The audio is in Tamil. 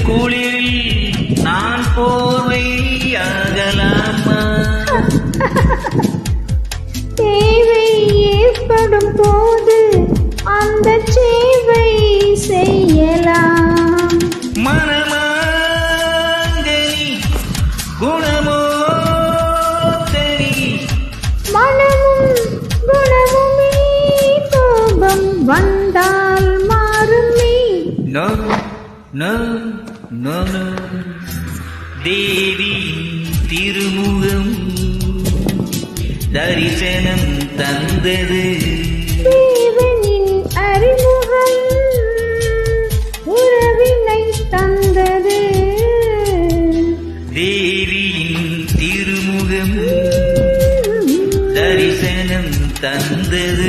குளிரில் நான் போர்வையாகலாமா? தேவை ஏற்படும் போது அந்த சேவை செய்யலாம். மனமாங்கனி குணமோ தனி, மனமும் குணமுமே கோபம் வந்தால் மாறுமே. No no no no. Devi திருமுகம் தரிசனம் தந்தது, தேவனின் அறிமுகம் உறவினை தந்தது. தேவியின் திருமுகம் தரிசனம் தந்தது.